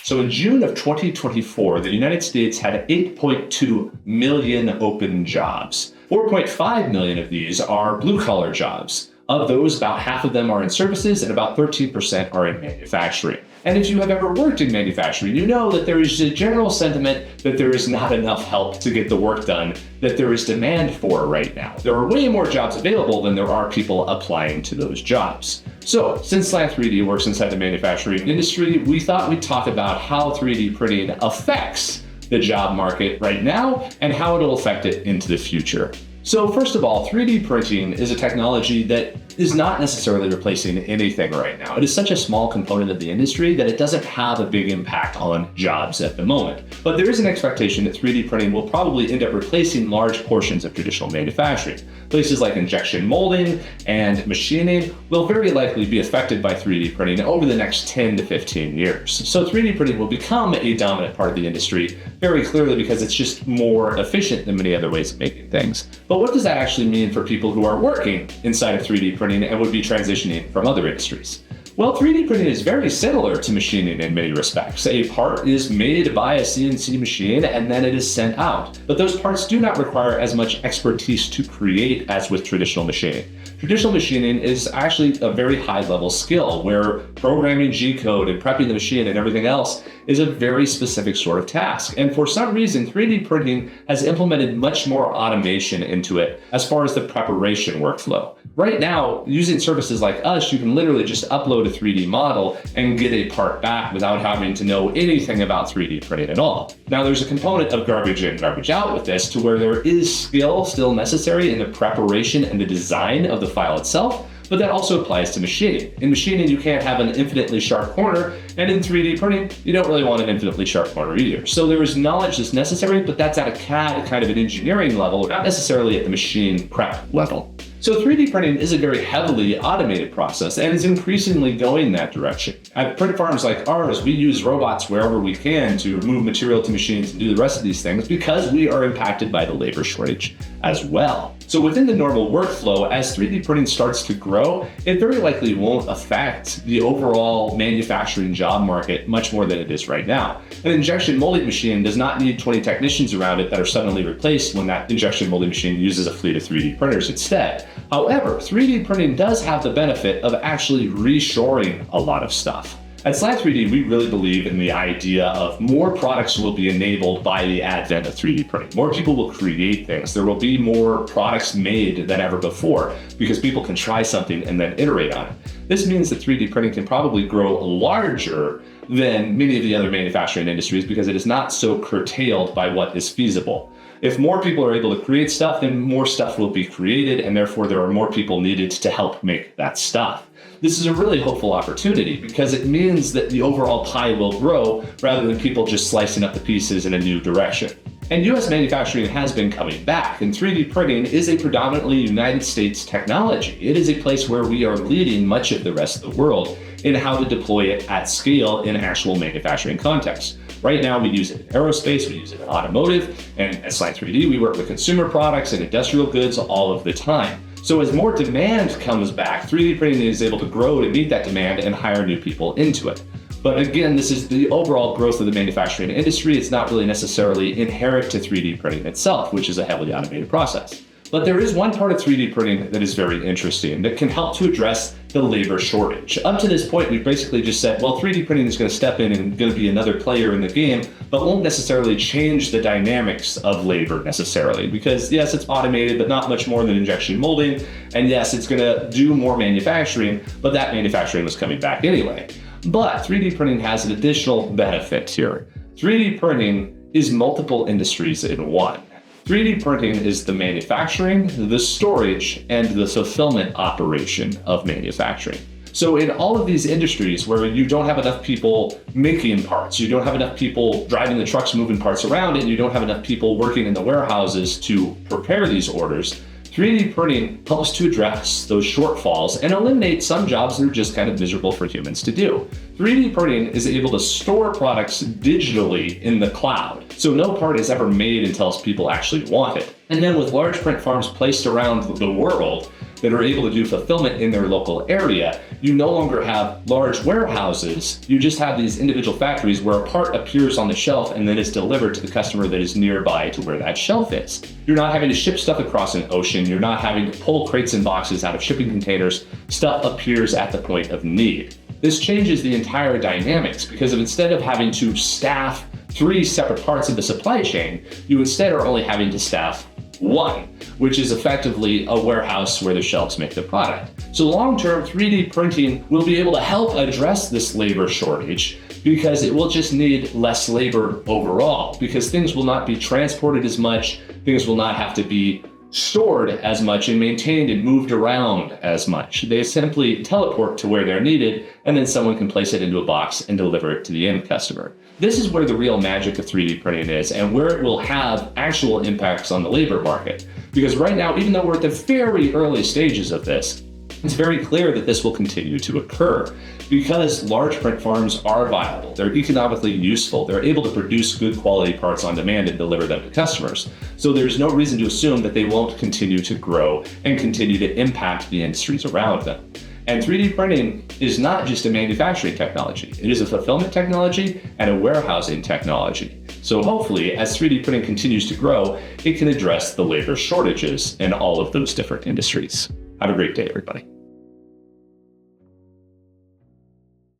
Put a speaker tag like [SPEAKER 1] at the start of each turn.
[SPEAKER 1] So in June of 2024, the United States had 8.2 million open jobs. 4.5 million of these are blue-collar jobs. Of those, about half of them are in services and about 13% are in manufacturing. And if you have ever worked in manufacturing, you know that there is a general sentiment that there is not enough help to get the work done that there is demand for right now. There are way more jobs available than there are people applying to those jobs. So, since Slant 3D works inside the manufacturing industry, we thought we'd talk about how 3D printing affects the job market right now and how it'll affect it into the future. So first of all, 3D printing is a technology that is not necessarily replacing anything right now. It is such a small component of the industry that it doesn't have a big impact on jobs at the moment. But there is an expectation that 3D printing will probably end up replacing large portions of traditional manufacturing. Places like injection molding and machining will very likely be affected by 3D printing over the next 10 to 15 years. So 3D printing will become a dominant part of the industry very clearly because it's just more efficient than many other ways of making things. But what does that actually mean for people who are working inside of 3D printing and would be transitioning from other industries? Well, 3D printing is very similar to machining in many respects. A part is made by a CNC machine and then it is sent out. But those parts do not require as much expertise to create as with traditional machining. Traditional machining is actually a very high-level skill where programming G-code and prepping the machine and everything else is a very specific sort of task. And for some reason, 3D printing has implemented much more automation into it as far as the preparation workflow. Right now, using services like us, you can literally just upload a 3D model and get a part back without having to know anything about 3D printing at all. Now, there's a component of garbage in, garbage out with this to where there is skill still necessary in the preparation and the design of the file itself, but that also applies to machining. In machining, you can't have an infinitely sharp corner, and in 3D printing, you don't really want an infinitely sharp corner either. So there is knowledge that's necessary, but that's at a CAD kind of an engineering level, not necessarily at the machine prep level. So 3D printing is a very heavily automated process and is increasingly going that direction. At print farms like ours, we use robots wherever we can to move material to machines and do the rest of these things because we are impacted by the labor shortage as well. So within the normal workflow, as 3D printing starts to grow, it very likely won't affect the overall manufacturing job market much more than it is right now. An injection molding machine does not need 20 technicians around it that are suddenly replaced when that injection molding machine uses a fleet of 3D printers instead. However, 3D printing does have the benefit of actually reshoring a lot of stuff. At Slant 3D, we really believe in the idea of more products will be enabled by the advent of 3D printing. More people will create things. There will be more products made than ever before because people can try something and then iterate on it. This means that 3D printing can probably grow larger than many of the other manufacturing industries because it is not so curtailed by what is feasible. If more people are able to create stuff, then more stuff will be created, and therefore there are more people needed to help make that stuff. This is a really hopeful opportunity because it means that the overall pie will grow rather than people just slicing up the pieces in a new direction. And US manufacturing has been coming back, and 3D printing is a predominantly United States technology. It is a place where we are leading much of the rest of the world in how to deploy it at scale in actual manufacturing context. Right now, we use it in aerospace, we use it in automotive, and at Slant 3D, we work with consumer products and industrial goods all of the time. So as more demand comes back, 3D printing is able to grow to meet that demand and hire new people into it. But again, this is the overall growth of the manufacturing industry. It's not really necessarily inherent to 3D printing itself, which is a heavily automated process. But there is one part of 3D printing that is very interesting that can help to address the labor shortage. Up to this point, we've basically just said, well, 3D printing is going to step in and going to be another player in the game, but won't necessarily change the dynamics of labor necessarily. Because yes, it's automated, but not much more than injection molding. And yes, it's going to do more manufacturing, but that manufacturing was coming back anyway. But 3D printing has an additional benefit here. 3D printing is multiple industries in one. 3D printing is the manufacturing, the storage, and the fulfillment operation of manufacturing. So in all of these industries where you don't have enough people making parts, you don't have enough people driving the trucks moving parts around, and you don't have enough people working in the warehouses to prepare these orders, 3D printing helps to address those shortfalls and eliminate some jobs that are just kind of miserable for humans to do. 3D printing is able to store products digitally in the cloud, so no part is ever made until people actually want it. And then with large print farms placed around the world, that are able to do fulfillment in their local area, you no longer have large warehouses. You just have these individual factories where a part appears on the shelf and then is delivered to the customer that is nearby to where that shelf is. You're not having to ship stuff across an ocean. You're not having to pull crates and boxes out of shipping containers. Stuff appears at the point of need. This changes the entire dynamics because instead of having to staff 3 separate parts of the supply chain, you instead are only having to staff 1, which is effectively a warehouse where the shelves make the product. So long-term, 3D printing will be able to help address this labor shortage because it will just need less labor overall, because things will not be transported as much, things will not have to be stored as much and maintained and moved around as much. They simply teleport to where they're needed, and then someone can place it into a box and deliver it to the end customer. This is where the real magic of 3D printing is and where it will have actual impacts on the labor market. Because right now, even though we're at the very early stages of this, it's very clear that this will continue to occur because large print farms are viable. They're economically useful. They're able to produce good quality parts on demand and deliver them to customers. So there's no reason to assume that they won't continue to grow and continue to impact the industries around them. And 3D printing is not just a manufacturing technology. It is a fulfillment technology and a warehousing technology. So hopefully, as 3D printing continues to grow, it can address the labor shortages in all of those different industries. Have a great day, everybody.